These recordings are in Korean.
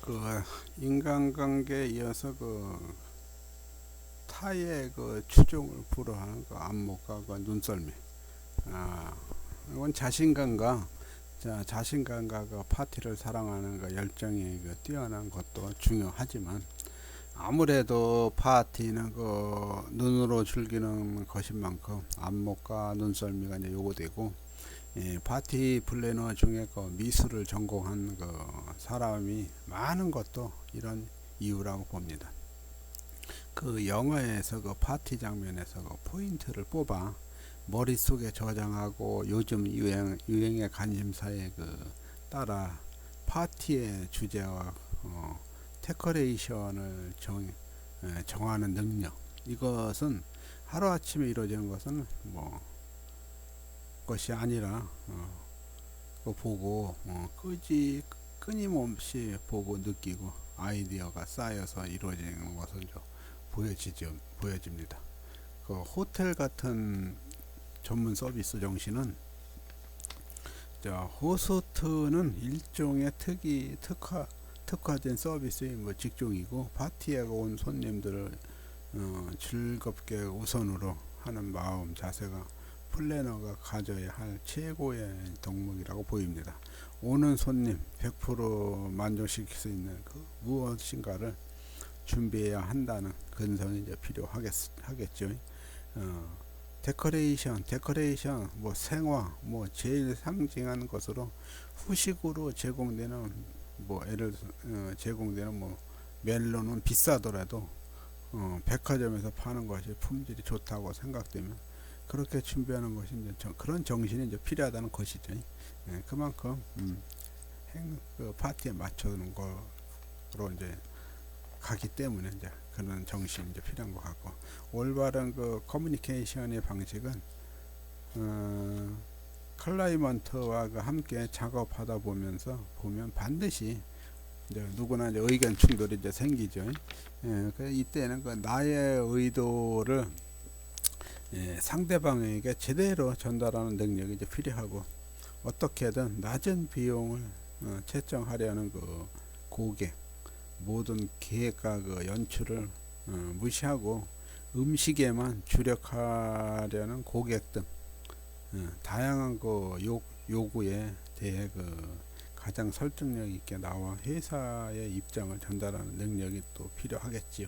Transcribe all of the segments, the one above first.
그 인간관계에 이어서 그 타의 그 추종을 불허하는 그 안목과 그 눈썰미. 이건 자신감과 그 파티를 사랑하는 그 열정이 그 뛰어난 것도 중요하지만, 아무래도 파티는 그 눈으로 즐기는 것인 만큼 안목과 눈썰미가 이제 요구되고, 파티 플래너 중에 그 미술을 전공한 그 사람이 많은 것도 이런 이유라고 봅니다. 그 영화에서 그 파티 장면에서 그 포인트를 뽑아 머릿속에 저장하고 요즘 유행의 관심사에 그 따라 파티의 주제와 데코레이션을 정하는 능력, 이것은 하루아침에 이루어지는 것은 것이 아니라 그거 보고 끊임없이 보고 느끼고 아이디어가 쌓여서 이루어지는 것을 보여집니다. 그 호텔 같은 전문 서비스 정신은, 호스트는 일종의 특화된 서비스의 직종이고, 파티에 온 손님들을 즐겁게 우선으로 하는 마음 자세가 플래너가 가져야 할 최고의 덕목이라고 보입니다. 오는 손님 100% 만족시킬 수 있는 그 무엇인가를 준비해야 한다는 근성이 이제 필요하겠죠. 데코레이션, 생화, 제일 상징하는 것으로 후식으로 제공되는 제공되는 멜론은 비싸더라도 백화점에서 파는 것이 품질이 좋다고 생각되면 그렇게 준비하는 것이 이제 그런 정신이 이제 필요하다는 것이죠. 그만큼 그 파티에 맞추는 거로 이제 가기 때문에 이제 그런 정신이 이제 필요한 것 같고, 올바른 그 커뮤니케이션의 방식은 클라이먼트와 함께 작업하다 보면 반드시 이제 누구나 이제 의견 충돌이 이제 생기죠. 이때는 그 나의 의도를 상대방에게 제대로 전달하는 능력이 이제 필요하고, 어떻게든 낮은 비용을 채정하려는 그 고객, 모든 계획과 그 연출을 무시하고 음식에만 주력하려는 고객 등 다양한 그 요구에 대해 그 가장 설득력 있게 나와 회사의 입장을 전달하는 능력이 또 필요하겠지요.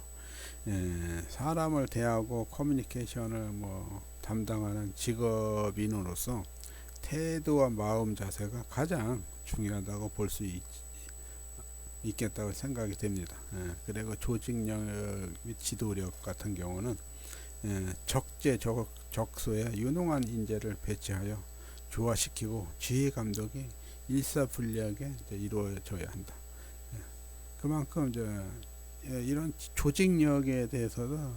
사람을 대하고 커뮤니케이션을 담당하는 직업인으로서 태도와 마음 자세가 가장 중요하다고 볼 수 있겠다고 생각이 됩니다. 그리고 조직력 및 지도력 같은 경우는 적소에 유능한 인재를 배치하여 조화시키고 지휘 감독이 일사불리하게 이루어져야 한다. 그만큼 이런 조직력에 대해서도,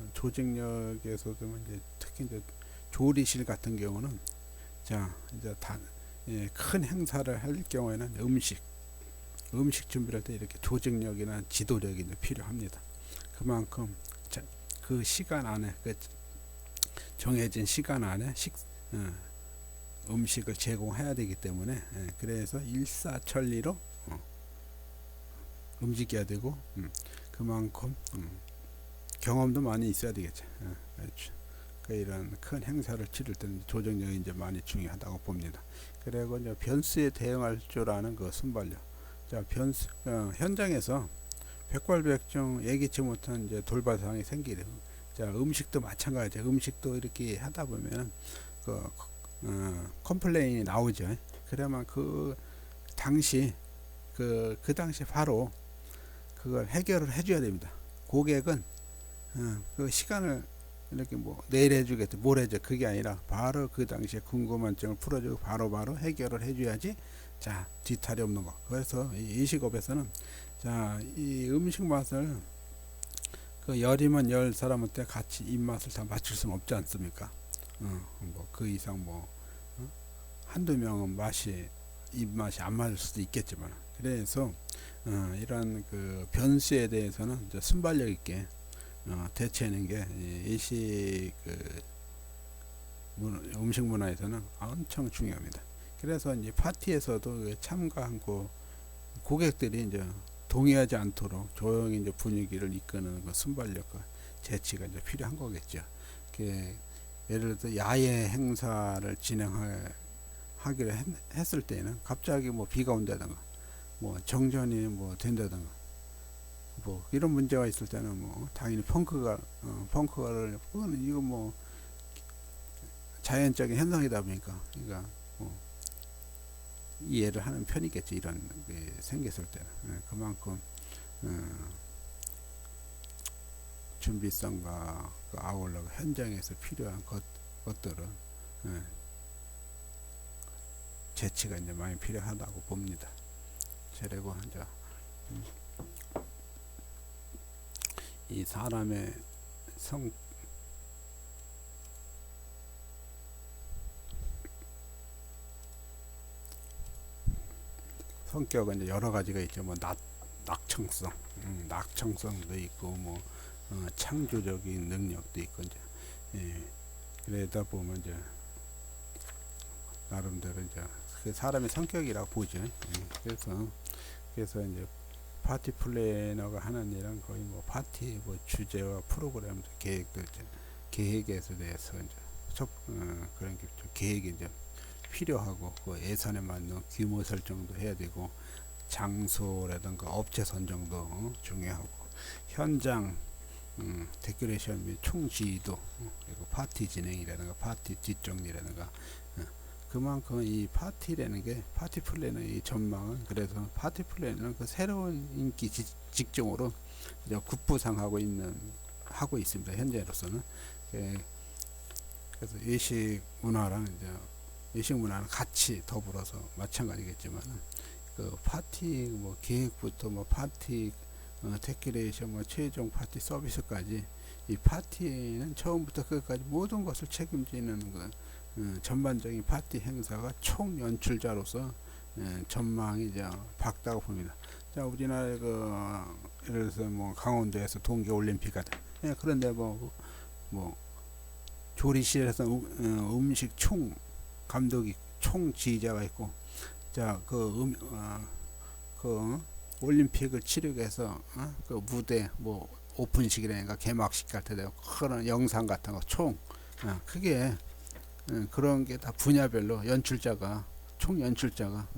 특히 이제 조리실 같은 경우는 큰 행사를 할 경우에는 음식 준비할 때 이렇게 조직력이나 지도력이 필요합니다. 그만큼 그 시간 안에, 정해진 시간 안에 음식을 제공해야 되기 때문에, 그래서 일사천리로 움직여야 되고, 그만큼 경험도 많이 있어야 되겠죠. 그렇죠. 이런 큰 행사를 치를 때는 조직력이 이제 많이 중요하다고 봅니다. 그리고 이제 변수에 대응할 줄 아는 그 순발력. 현장에서 백발백중 예기치 못한 이제 돌발 상황이 생기대요. 음식도 마찬가지. 음식도 이렇게 하다 보면 컴플레인이 나오죠. 그러면 그 당시 바로 그걸 해결을 해줘야 됩니다. 고객은 그 시간을 이렇게 내일 해주겠다, 모레 그게 아니라 바로 그 당시에 궁금한점을 풀어주고 바로 해결을 해줘야지 뒤탈이 없는 거. 그래서 이 식업에서는 이 음식 맛을 그 열이면 열 사람한테 같이 입맛을 다 맞출 수는 없지 않습니까? 그 이상 한두 명은 입맛이 안 맞을 수도 있겠지만, 그래서 이런 그 변수에 대해서는 순발력 있게 대처하는 게 음식 문화에서는 엄청 중요합니다. 그래서 이제 파티에서도 참가한 고객들이 이제 동의하지 않도록 조용히 이제 분위기를 이끄는 그 순발력과 재치가 이제 필요한 거겠죠. 예를 들어 야외 행사를 진행하기로 했을 때는 갑자기 뭐 비가 온다든가 뭐 정전이 뭐 된다든가 뭐 이런 문제가 있을 때는 뭐 당연히 펑크가를 이거 뭐 자연적인 현상이다 보니까 그러니까 뭐 이해를 하는 편이겠지. 이런 게 생겼을 때는 그만큼 준비성과 그 아울러 현장에서 필요한 것들은 재치가 이제 많이 필요하다고 봅니다. 그리고 이제 이 사람의 성격은 이제 여러 가지가 있죠. 뭐 낙천성, 낙천성도 있고 뭐 창조적인 능력도 있고 이제 그러다 보면 이제 나름대로 이제 그 사람의 성격이라고 보죠. 그래서 이제 파티 플래너가 하는 일은 거의 뭐 파티 뭐 주제와 프로그램 계획에서 대해서 이제 그런 게 계획이 이제 필요하고 그 예산에 맞는 규모 설정도 해야 되고 장소라든가 업체 선정도 중요하고 현장 데코레이션 및 총지휘도 그리고 파티 진행이라든가 파티 뒷정리라든가 그만큼 이 파티라는 게 파티 플래너의 전망은 그래서 파티 플래너는 그 새로운 인기 직종으로 이제 급부상하고 있습니다. 현재로서는. 그래서 외식 문화랑 이제 외식 문화는 같이 더불어서 마찬가지겠지만 그 파티 뭐 계획부터 뭐 파티 데코레이션 뭐 최종 파티 서비스까지 이 파티는 처음부터 끝까지 모든 것을 책임지는 그 전반적인 파티 행사가 총 연출자로서 전망이 이제 밝다고 봅니다. 자, 우리나라의 예를 들어서 뭐 강원도에서 동계 올림픽 하다. 그런데 뭐 조리실에서 음식 총 감독이 총 지휘자가 있고, 자, 올림픽을 치르기 위해서 그 무대 뭐 오픈식이라든가 개막식 같은 데 그런 영상 같은 거 총 그게 그런 게 다 분야별로 총 연출자가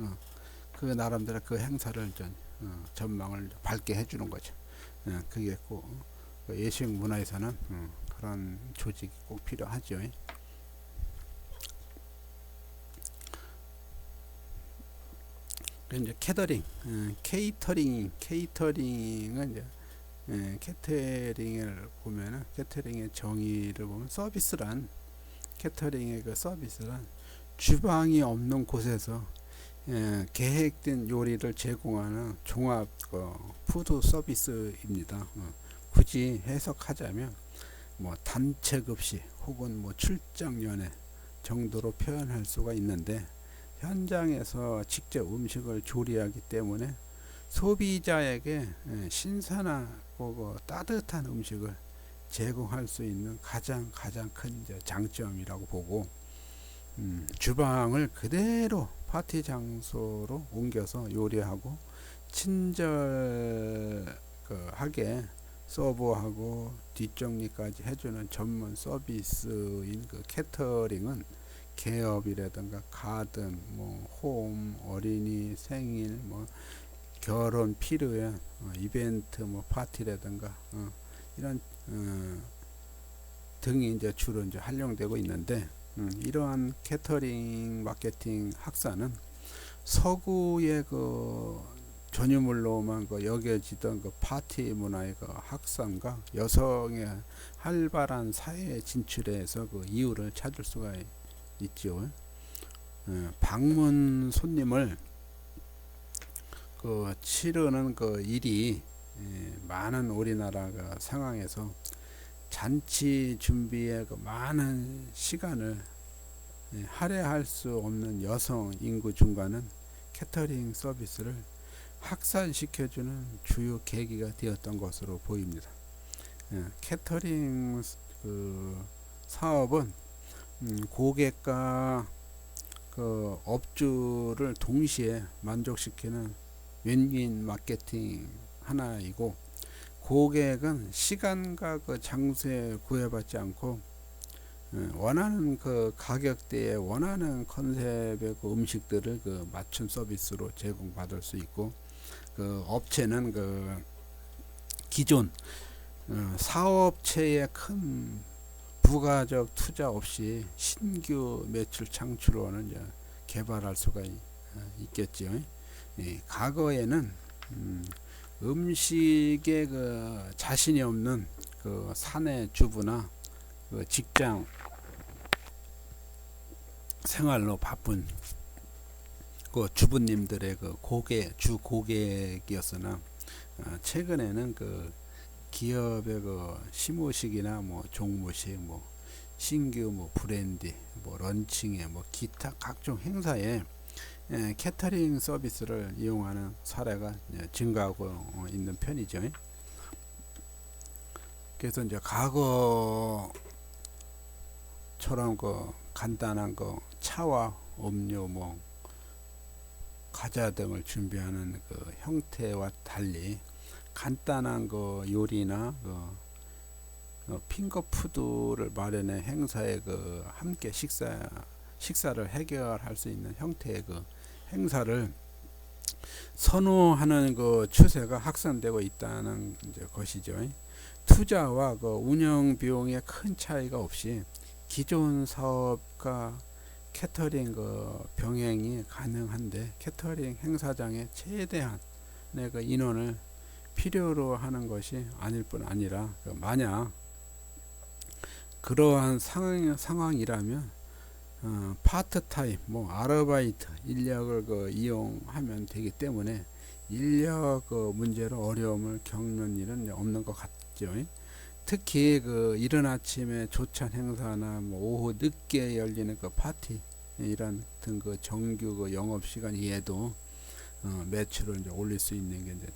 그 나름대로 그 행사를 전망을 밝게 해주는 거죠. 그게 꼭 예식 문화에서는 그런 조직이 꼭 필요하죠. 이제 케이터링은 이제 케이터링을 보면은 케이터링의 정의를 보면 케이터링의 그 서비스란 주방이 없는 곳에서 계획된 요리를 제공하는 종합 푸드 서비스입니다. 굳이 해석하자면 뭐 단체 급식 혹은 뭐 출장 연회 정도로 표현할 수가 있는데, 현장에서 직접 음식을 조리하기 때문에 소비자에게 신선하고 따뜻한 음식을 제공할 수 있는 가장 큰 장점이라고 보고, 주방을 그대로 파티 장소로 옮겨서 요리하고 친절하게 서브하고 뒷정리까지 해주는 전문 서비스인 그 캐터링은 개업이라든가 가든 뭐 홈 어린이 생일 뭐 결혼 필요한 이벤트 뭐 파티라든가 이런 등이 이제 주로 이제 활용되고 있는데, 이러한 캐터링 마케팅 학사는 서구의 그 전유물로만 여겨지던 그 파티 문화의 그 확산과 여성의 활발한 사회 진출에서 그 이유를 찾을 수가 있죠. 방문 손님을 치르는 그 일이 많은 우리나라 상황에서 잔치 준비에 많은 시간을 할애할 수 없는 여성 인구 중과는 캐터링 서비스를 확산시켜주는 주요 계기가 되었던 것으로 보입니다. 캐터링 사업은 고객과 업주를 동시에 만족시키는 윈윈 마케팅 하나이고, 고객은 시간과 그 장소에 구애받지 않고 원하는 그 가격대에 원하는 컨셉의 그 음식들을 그 맞춤 서비스로 제공받을 수 있고, 그 업체는 그 기존 사업체의 큰 부가적 투자 없이 신규 매출 창출원을 이제 개발할 수가 있겠죠. 과거에는 음식에 그 자신이 없는 그 사내 주부나 그 직장 생활로 바쁜 그 주부님들의 그 주 고객이었으나, 최근에는 그 기업의 그 시무식이나 뭐 종무식, 뭐 신규 뭐 브랜디, 뭐 런칭에 뭐 기타 각종 행사에 캐터링 서비스를 이용하는 사례가 증가하고 있는 편이죠. 그래서 이제 과거처럼 그 간단한 그 차와 음료, 뭐 과자 등을 준비하는 그 형태와 달리 간단한 그 요리나 그 핑거푸드를 마련해 행사에 그 함께 식사를 해결할 수 있는 형태의 그 행사를 선호하는 그 추세가 확산되고 있다는 이제 것이죠. 투자와 그 운영 비용의 큰 차이가 없이 기존 사업과 캐터링 그 병행이 가능한데, 캐터링 행사장에 최대한의 그 인원을 필요로 하는 것이 아닐 뿐 아니라, 그 만약 그러한 상황이라면 파트타임, 뭐 아르바이트 인력을 그 이용하면 되기 때문에 인력 그 문제로 어려움을 겪는 일은 없는 것 같죠. 특히 그 이른 아침에 조찬 행사나 뭐 오후 늦게 열리는 그 파티 이런 등 그 정규 그 영업 시간 이외에도 매출을 이제 올릴 수 있는 게 이제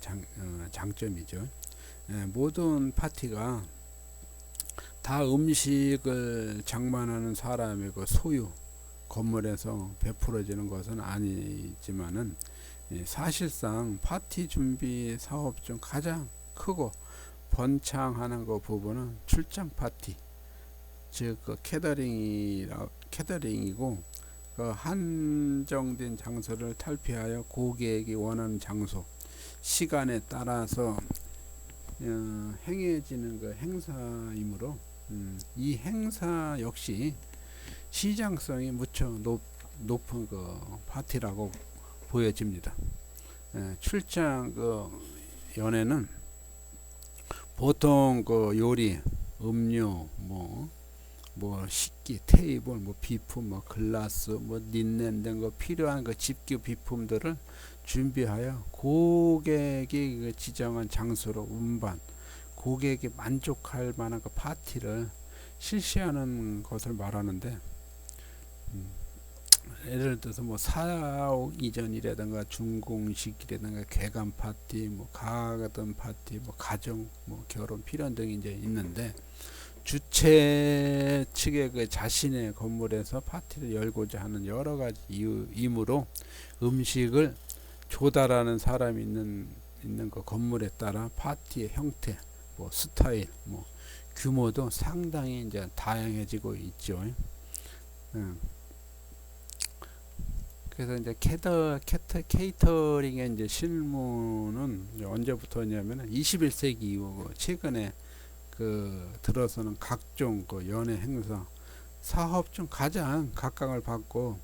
장점이죠. 모든 파티가 다 음식을 장만하는 사람의 그 소유 건물에서 베풀어지는 것은 아니지만은, 사실상 파티 준비 사업 중 가장 크고 번창하는 그 부분은 출장 파티, 즉 그 캐터링이고, 그 한정된 장소를 탈피하여 고객이 원하는 장소, 시간에 따라서 행해지는 그 행사이므로, 이 행사 역시 시장성이 무척 높은 그 파티라고 보여집니다. 출장 그 연회는 보통 그 요리, 음료, 뭐 식기, 테이블, 뭐 비품, 뭐 글라스, 뭐 린넨 등 거 필요한 그 집기 비품들을 준비하여 고객이 그 지정한 장소로 운반, 고객이 만족할 만한 그 파티를 실시하는 것을 말하는데, 예를 들어서 뭐 사옥 이전이라든가 준공식이라든가 괴감 파티, 뭐 가든 파티, 뭐 가정, 뭐 결혼, 필연 등이 이제 있는데, 주최 측의 그 자신의 건물에서 파티를 열고자 하는 여러 가지 이유이므로 음식을 조달하는 사람이 있는 그 건물에 따라 파티의 형태, 뭐 스타일, 뭐 규모도 상당히 이제 다양해지고 있죠. 그래서 이제 케이터링의 이제 실무는 이제 언제부터냐면은 21세기 이후 최근에 그 들어서는 각종 그 연예 행사 사업 중 가장 각광을 받고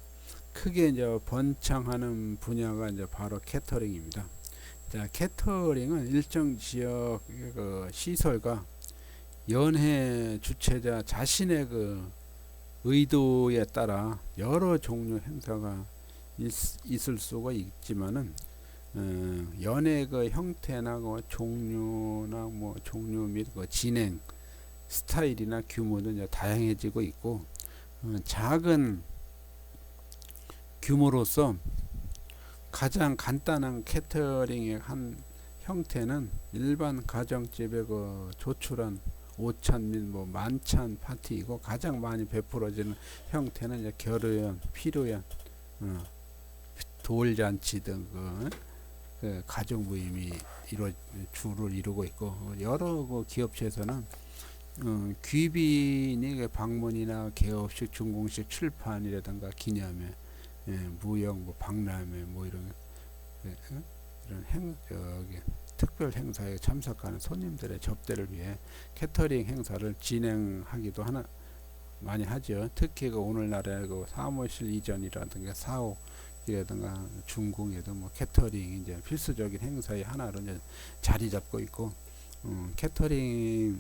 크게 이제 번창하는 분야가 이제 바로 캐터링입니다. 자, 캐터링은 일정 지역 그 시설과 연회 주최자 자신의 그 의도에 따라 여러 종류 행사가 있을 수가 있지만은, 연회 그 형태나 그 종류나 뭐 종류 및 그 진행 스타일이나 규모도 이제 다양해지고 있고, 작은 규모로서 가장 간단한 캐터링의 한 형태는 일반 가정집의 그 조촐한 오찬 및 뭐 만찬 파티이고, 가장 많이 베풀어지는 형태는 이제 결혼, 필요연, 돌잔치 등 그 가족 모임이 주를 이루고 있고, 여러 그 기업체에서는 귀빈이 그 방문이나 개업식, 준공식, 출판이라든가 기념회, 무역, 뭐 박람회, 뭐 이런 이런 특별 행사에 참석하는 손님들의 접대를 위해 캐터링 행사를 진행하기도 많이 하죠. 특히 그 오늘날의 그 사무실 이전이라든가 사옥이라든가 중공에도 뭐 캐터링이 이제 필수적인 행사의 하나로 이제 자리 잡고 있고, 캐터링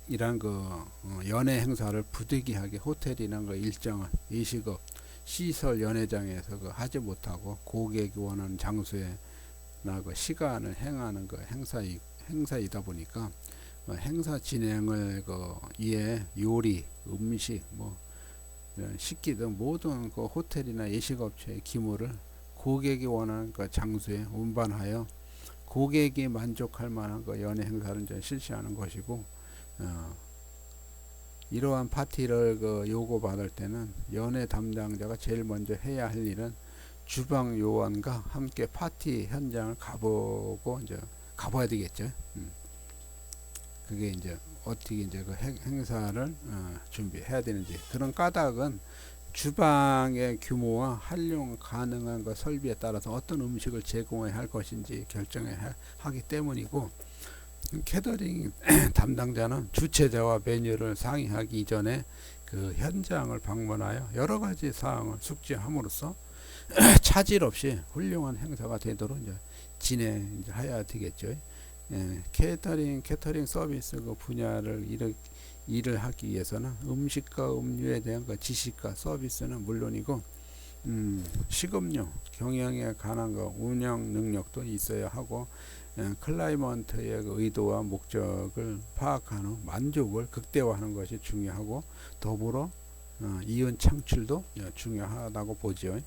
이란 연회 행사를 부득이하게 호텔이나 일정한 예식업, 시설 연회장에서 하지 못하고 고객이 원하는 장소에 시간을 행하는 행사이다 보니까 행사 진행을 위해 요리, 음식, 뭐 식기 등 모든 호텔이나 예식업체의 기물을 고객이 원하는 장소에 운반하여 고객이 만족할 만한 연회 행사를 이제 실시하는 것이고, 이러한 파티를 요구받을 때는 연회 담당자가 제일 먼저 해야 할 일은 주방 요원과 함께 파티 현장을 가봐야 되겠죠. 그게 이제 어떻게 이제 행사를 준비해야 되는지, 그런 까닭은 주방의 규모와 활용 가능한 설비에 따라서 어떤 음식을 제공해야 할 것인지 결정해야 하기 때문이고, 캐터링 담당자는 주최자와 메뉴를 상의하기 이전에 그 현장을 방문하여 여러 가지 사항을 숙지함으로써 차질 없이 훌륭한 행사가 되도록 이제 진행해야 되겠죠. 캐터링 서비스 분야를 일을 하기 위해서는 음식과 음료에 대한 지식과 서비스는 물론이고, 식음료 경영에 관한 운영 능력도 있어야 하고, 클라이먼트의 의도와 목적을 파악한 후 만족을 극대화하는 것이 중요하고, 더불어 이윤 창출도 중요하다고 보죠.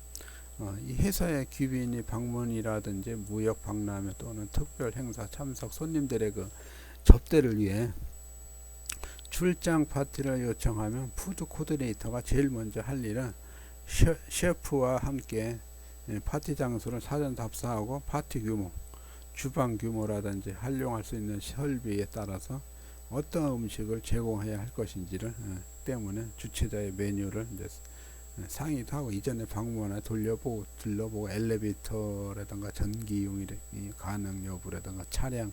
이 회사의 귀빈이 방문이라든지 무역 박람회 또는 특별 행사 참석 손님들의 접대를 위해 출장 파티를 요청하면 푸드 코디네이터가 제일 먼저 할 일은 셰프와 함께 파티 장소를 사전 답사하고 파티 규모, 주방 규모라든지 활용할 수 있는 설비에 따라서 어떤 음식을 제공해야 할 것인지를 때문에 주최자의 메뉴를 이제 상의도 하고, 이전에 방문에 둘러보고 엘리베이터라든가 전기 이용이 가능 여부라든가 차량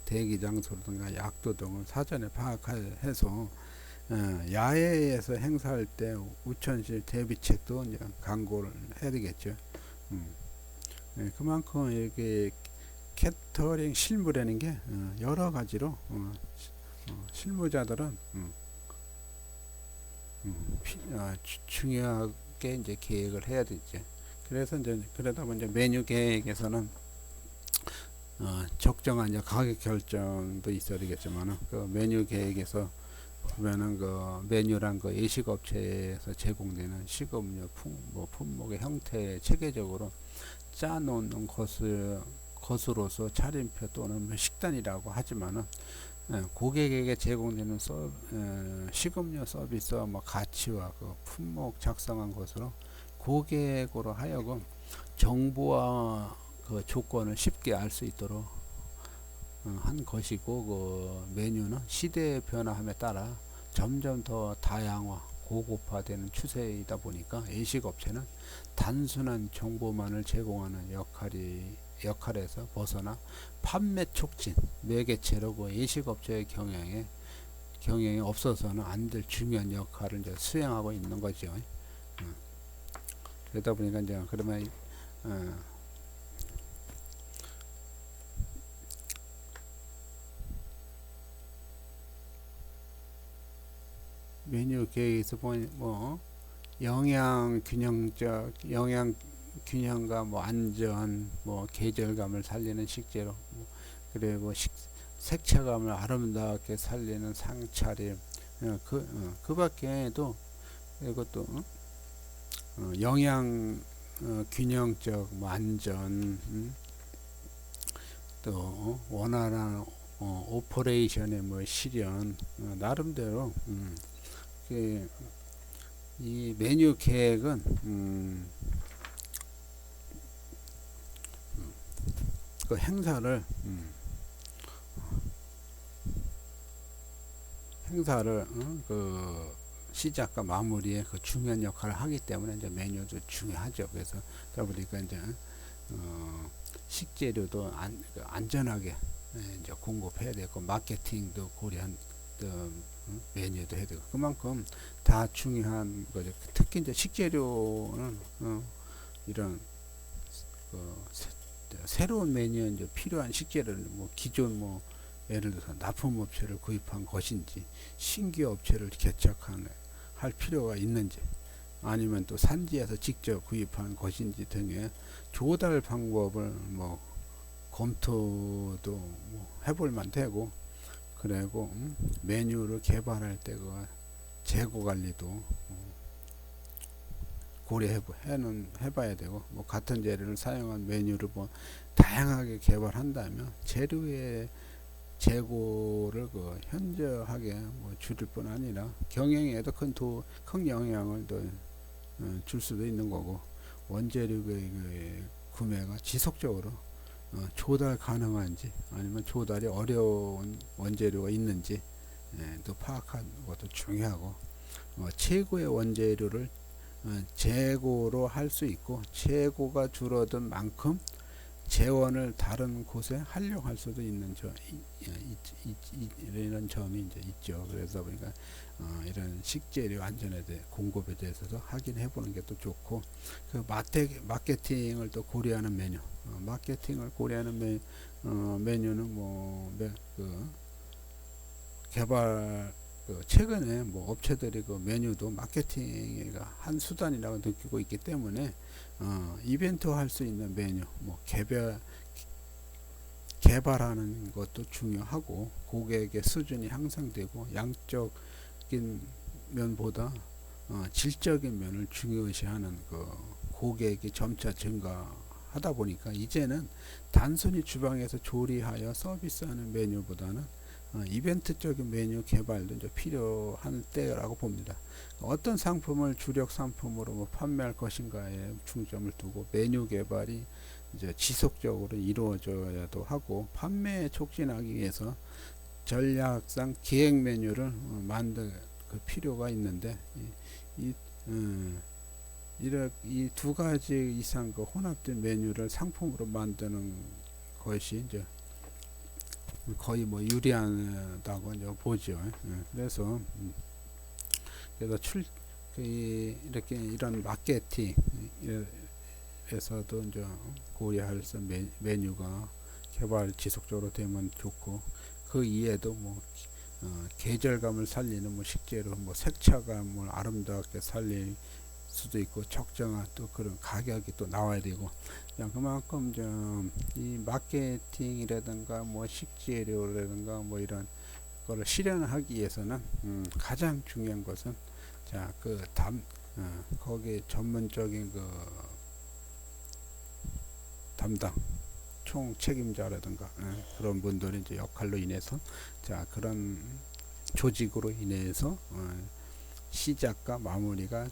대기 장소라든가 약도 등을 사전에 파악해서 야외에서 행사할 때 우천실 대비책도 이제 광고를 해야 되겠죠. 그만큼 이렇게 캐터링 실무라는 게 여러 가지로 실무자들은 중요하게 이제 계획을 해야 되죠. 그래서 이제 그러다 보니 메뉴 계획에서는 적정한 이제 가격 결정도 있어야 되겠지만, 그 메뉴 계획에서 보면은 메뉴란 예식업체에서 제공되는 식음료 품목의 형태에 체계적으로 짜놓는 것으로서 차림표 또는 식단이라고 하지만은, 고객에게 제공되는 식음료 서비스와 가치와 품목 작성한 것으로 고객으로 하여금 정보와 조건을 쉽게 알 수 있도록 한 것이고, 메뉴는 시대의 변화함에 따라 점점 더 다양화, 고급화되는 추세이다 보니까 예식업체는 단순한 정보만을 제공하는 역할에서 벗어나 판매 촉진, 매개체로 예식업체의 경영에 없어서는 안 될 중요한 역할을 이제 수행하고 있는 거죠. 그러다 보니까 이제 그러면 메뉴 계획에서 보면 영양 균형과 안전, 계절감을 살리는 식재료, 그리고 색채감을 아름답게 살리는 상차림, 그 밖에도 이것도 영양 균형적 안전, 또 원활한 오퍼레이션의 실현, 나름대로 이 메뉴 계획은 그 행사를 그 시작과 마무리에 그 중요한 역할을 하기 때문에 이제 메뉴도 중요하죠. 그래서 그러다 보니까 이제 식재료도 안전하게 이제 공급해야 되고 마케팅도 고려한 메뉴도 해야 되고 그만큼 다 중요한 거죠. 특히 이제 식재료는 이런 새로운 메뉴에 이제 필요한 식재료를 뭐 기존 뭐 예를 들어서 납품업체를 구입한 것인지 신규 업체를 개척할 필요가 있는지 아니면 또 산지에서 직접 구입한 것인지 등의 조달 방법을 뭐 검토도 뭐 해볼만 되고 그리고 메뉴를 개발할 때 그 재고 관리도 해봐야 되고 뭐 같은 재료를 사용한 메뉴를 뭐 다양하게 개발한다면 재료의 재고를 그 현저하게 뭐 줄일 뿐 아니라 경영에도 큰 영향을 줄 수도 있는 거고 원재료의 그 구매가 지속적으로 조달 가능한지 아니면 조달이 어려운 원재료가 있는지 또 파악하는 것도 중요하고 최고의 원재료를 재고로 할 수 있고 재고가 줄어든 만큼 재원을 다른 곳에 활용할 수도 있는 이런 점이 이제 있죠. 그래서 보니까 이런 식재료 안전에 대해 공급에 대해서도 확인해 보는 게 또 좋고 그 마케팅을 또 고려하는 메뉴 마케팅을 고려하는 메뉴는 개발 최근에 뭐 업체들이 그 메뉴도 마케팅의 한 수단이라고 느끼고 있기 때문에 이벤트 할 수 있는 메뉴 뭐 개발하는 것도 중요하고 고객의 수준이 향상되고 양적인 면보다 질적인 면을 중요시하는 그 고객이 점차 증가하다 보니까 이제는 단순히 주방에서 조리하여 서비스하는 메뉴보다는 이벤트적인 메뉴 개발도 이제 필요한 때라고 봅니다. 어떤 상품을 주력 상품으로 뭐 판매할 것인가에 중점을 두고 메뉴 개발이 이제 지속적으로 이루어져야도 하고 판매 촉진하기 위해서 전략상 기획 메뉴를 만들 그 필요가 있는데 이 두 가지 이상 그 혼합된 메뉴를 상품으로 만드는 것이 이제 거의 뭐 유리하다고 이제 보죠. 그래서 이렇게 이런 마케팅에서도 이제 고려할 수 메뉴가 개발 지속적으로 되면 좋고 그 이외에도 뭐 계절감을 살리는 뭐 식재료 뭐 색채감을 아름답게 살릴 수도 있고 적정한 또 그런 가격이 또 나와야 되고 그만큼 이 마케팅이라든가 뭐 식재료라든가 뭐 이런 거를 실현하기 위해서는 가장 중요한 것은 거기에 전문적인 그 담당 총 책임자라든가 그런 분들의 이제 역할로 인해서 그런 조직으로 인해서 시작과 마무리가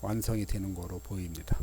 완성이 되는 거로 보입니다.